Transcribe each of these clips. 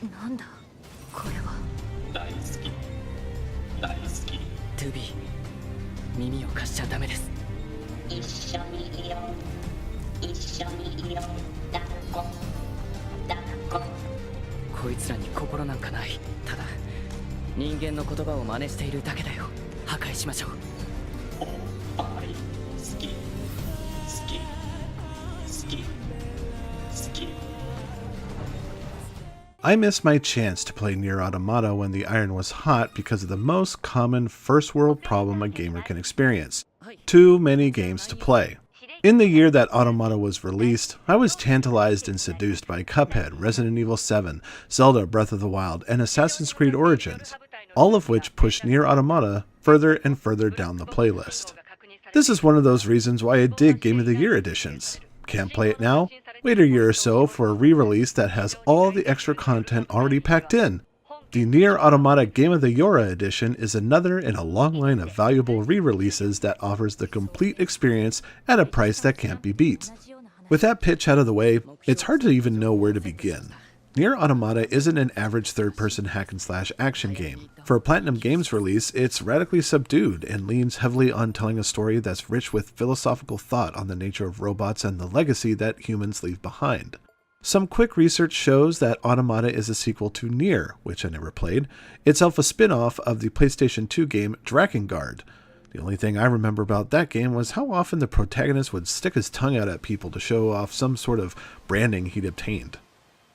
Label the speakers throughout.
Speaker 1: なんだこれは。
Speaker 2: 大好き大好き。
Speaker 3: トゥビー、耳を貸しちゃダメです。
Speaker 4: 一緒にいよう一緒にいよう抱っこ抱っこ。
Speaker 3: こいつらに心なんかない。ただ人間の言葉を真似しているだけだよ。破壊しましょう。
Speaker 2: おっぱい好き好き好き好き。
Speaker 5: I missed my chance to play NieR Automata when the iron was hot because of the most common first world problem a gamer can experience: too many games to play. In the year that Automata was released, I was tantalized and seduced by Cuphead, Resident Evil 7, Zelda Breath of the Wild, and Assassin's Creed Origins, all of which pushed NieR Automata further and further down the playlist. This is one of those reasons why I dig Game of the Year editions. Can't play it now? Wait a year or so for a re-release that has all the extra content already packed in. The NieR Automata Game of the YoRHa edition is another in a long line of valuable re-releases that offers the complete experience at a price that can't be beat. With that pitch out of the way, it's hard to even know where to begin. NieR Automata isn't an average third-person hack-and-slash action game. For a Platinum Games release, it's radically subdued and leans heavily on telling a story that's rich with philosophical thought on the nature of robots and the legacy that humans leave behind. Some quick research shows that Automata is a sequel to NieR, which I never played, itself a spin-off of the PlayStation 2 game Drakengard. The only thing I remember about that game was how often the protagonist would stick his tongue out at people to show off some sort of branding he'd obtained.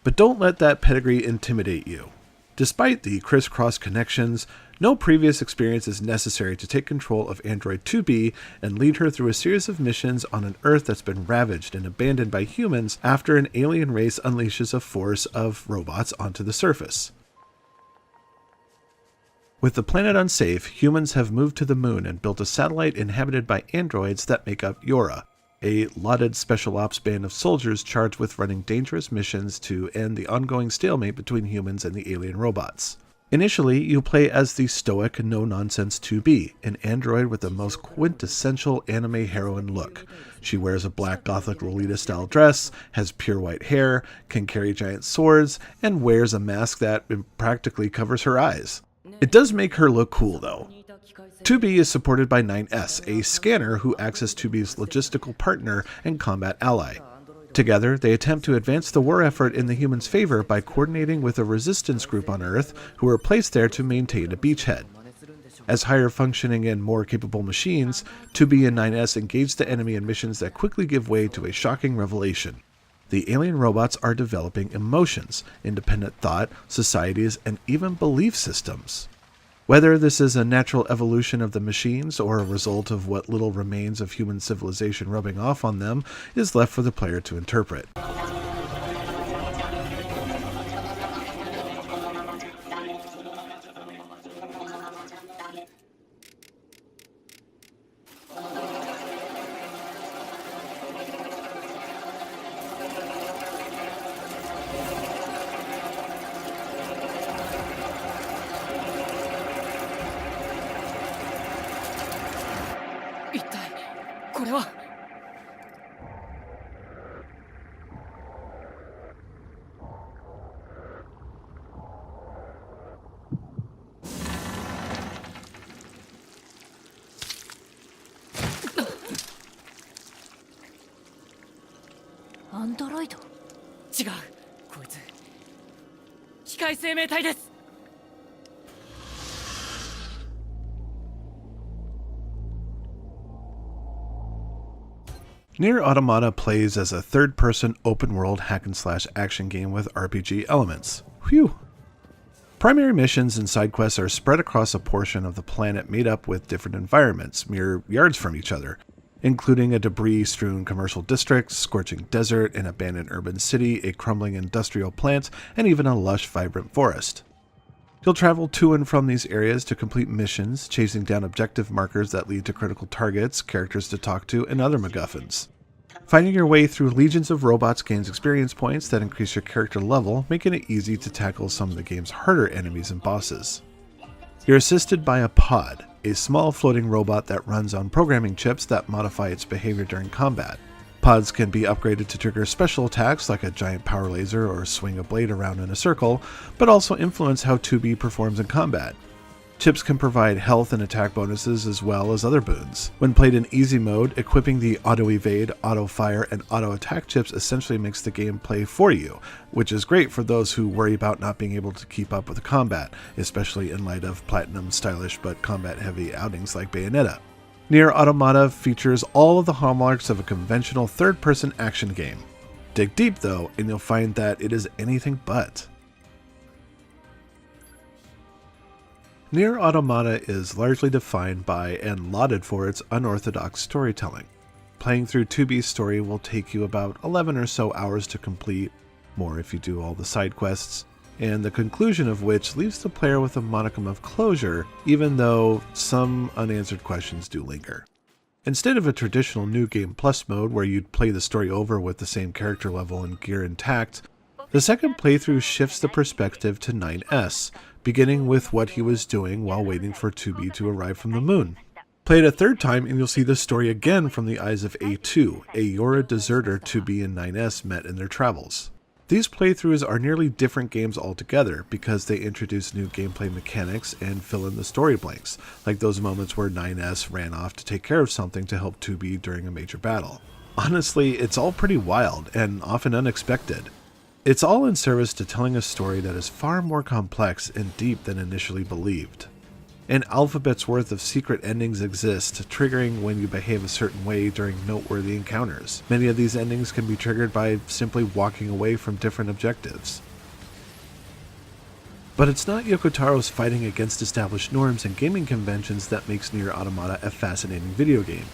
Speaker 5: But don't let that pedigree intimidate you. Despite the crisscross connections, no previous experience is necessary to take control of Android 2B and lead her through a series of missions on an Earth that's been ravaged and abandoned by humans after an alien race unleashes a force of robots onto the surface. With the planet unsafe, humans have moved to the moon and built a satellite inhabited by androids that make up YoRHa, a lauded special ops band of soldiers charged with running dangerous missions to end the ongoing stalemate between humans and the alien robots. Initially, you play as the stoic, no-nonsense 2B, an android with the most quintessential anime heroine look. She wears a black gothic Lolita-style dress, has pure white hair, can carry giant swords, and wears a mask that practically covers her eyes. It does make her look cool, though. 2B is supported by 9S, a scanner who acts as 2B's logistical partner and combat ally. Together, they attempt to advance the war effort in the humans' favor by coordinating with a resistance group on Earth who are placed there to maintain a beachhead. As higher functioning and more capable machines, 2B and 9S engage the enemy in missions that quickly give way to a shocking revelation. The alien robots are developing emotions, independent thought, societies, and even belief systems. Whether this is a natural evolution of the machines or a result of what little remains of human civilization rubbing off on them is left for the player to interpret.
Speaker 1: Android?
Speaker 3: 違う、こいつ機械生命体です。
Speaker 5: NieR Automata plays as a third-person open-world hack-and-slash action game with RPG elements. Phew! Primary missions and side quests are spread across a portion of the planet made up with different environments, mere yards from each other, including a debris-strewn commercial district, scorching desert, an abandoned urban city, a crumbling industrial plant, and even a lush, vibrant forest. You'll travel to and from these areas to complete missions, chasing down objective markers that lead to critical targets, characters to talk to, and other MacGuffins. Finding your way through legions of robots gains experience points that increase your character level, making it easy to tackle some of the game's harder enemies and bosses. You're assisted by a pod, a small floating robot that runs on programming chips that modify its behavior during combat. Pods can be upgraded to trigger special attacks like a giant power laser or swing a blade around in a circle, but also influence how 2B performs in combat. Chips can provide health and attack bonuses as well as other boons. When played in easy mode, equipping the auto-evade, auto-fire, and auto-attack chips essentially makes the game play for you, which is great for those who worry about not being able to keep up with the combat, especially in light of platinum stylish but combat-heavy outings like Bayonetta. NieR Automata features all of the hallmarks of a conventional third-person action game. Dig deep though, and you'll find that it is anything but. NieR Automata is largely defined by and lauded for its unorthodox storytelling. Playing through 2B's story will take you about 11 or so hours to complete, more if you do all the side quests, and the conclusion of which leaves the player with a modicum of closure, even though some unanswered questions do linger. Instead of a traditional New Game Plus mode where you'd play the story over with the same character level and gear intact, the second playthrough shifts the perspective to 9S, beginning with what he was doing while waiting for 2B to arrive from the moon. Play it a third time and you'll see the story again from the eyes of A2, a YoRHa deserter 2B and 9S met in their travels. These playthroughs are nearly different games altogether because they introduce new gameplay mechanics and fill in the story blanks, like those moments where 9S ran off to take care of something to help 2B during a major battle. Honestly, it's all pretty wild and often unexpected. It's all in service to telling a story that is far more complex and deep than initially believed. An alphabet's worth of secret endings exist, triggering when you behave a certain way during noteworthy encounters. Many of these endings can be triggered by simply walking away from different objectives. But it's not Yoko Taro's fighting against established norms and gaming conventions that makes NieR Automata a fascinating video game.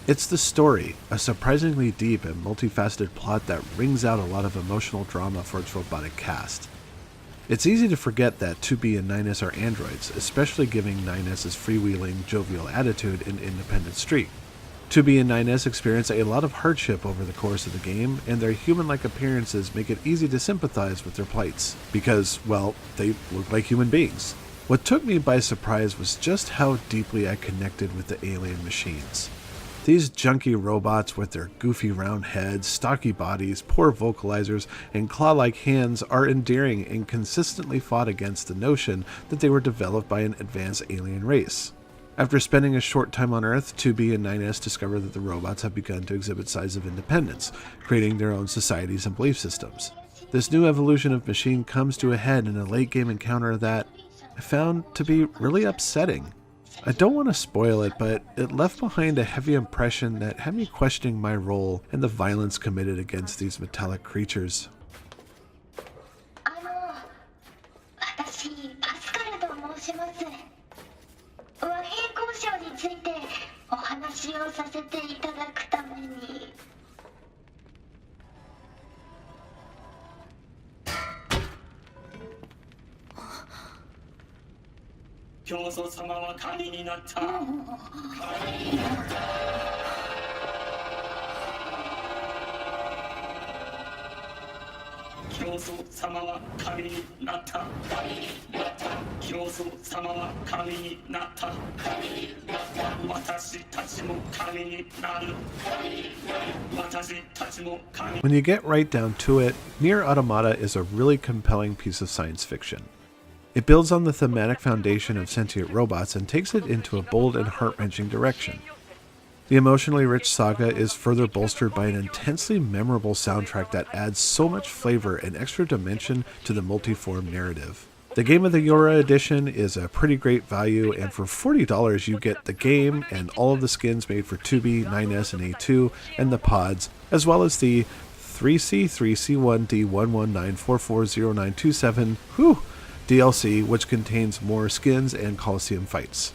Speaker 5: It's the story, a surprisingly deep and multifaceted plot that wrings out a lot of emotional drama for its robotic cast. It's easy to forget that 2B and 9S are androids, especially given 9S's freewheeling, jovial attitude and independent streak. 2B and 9S experience a lot of hardship over the course of the game, and their human-like appearances make it easy to sympathize with their plights, because, well, they look like human beings. What took me by surprise was just how deeply I connected with the alien machines. These junky robots with their goofy round heads, stocky bodies, poor vocalizers, and claw-like hands are endearing and consistently fought against the notion that they were developed by an advanced alien race. After spending a short time on Earth, 2B and 9S discover that the robots have begun to exhibit signs of independence, creating their own societies and belief systems. This new evolution of machine comes to a head in a late-game encounter that I found to be really upsetting. I don't want to spoil it, but it left behind a heavy impression that had me questioning my role and the violence committed against these metallic creatures.
Speaker 4: 私パスカルと申します。和平交渉についてお話をさせていただくために。
Speaker 2: 教祖様は神になった。教祖様は神になった。教祖様は神になった。私たちも神になる。私たちも神。
Speaker 5: When you get right down to it, NieR Automata is a really compelling piece of science fiction. It builds on the thematic foundation of sentient robots and takes it into a bold and heart-wrenching direction. The emotionally rich saga is further bolstered by an intensely memorable soundtrack that adds so much flavor and extra dimension to the multiform narrative. The Game of the YoRHa edition is a pretty great value, and for $40 you get the game and all of the skins made for 2B, 9S, and A2, and the pods, as well as the 3C, 3C1D, 119440927, DLC, which contains more skins and Coliseum fights.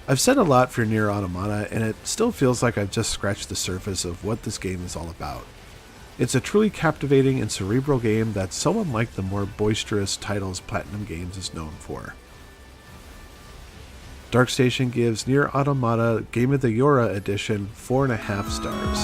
Speaker 5: I've said a lot for NieR Automata, and it still feels like I've just scratched the surface of what this game is all about. It's a truly captivating and cerebral game that's so unlike the more boisterous titles Platinum Games is known for. DarkStation gives NieR Automata Game of the YoRHa edition 4.5 stars.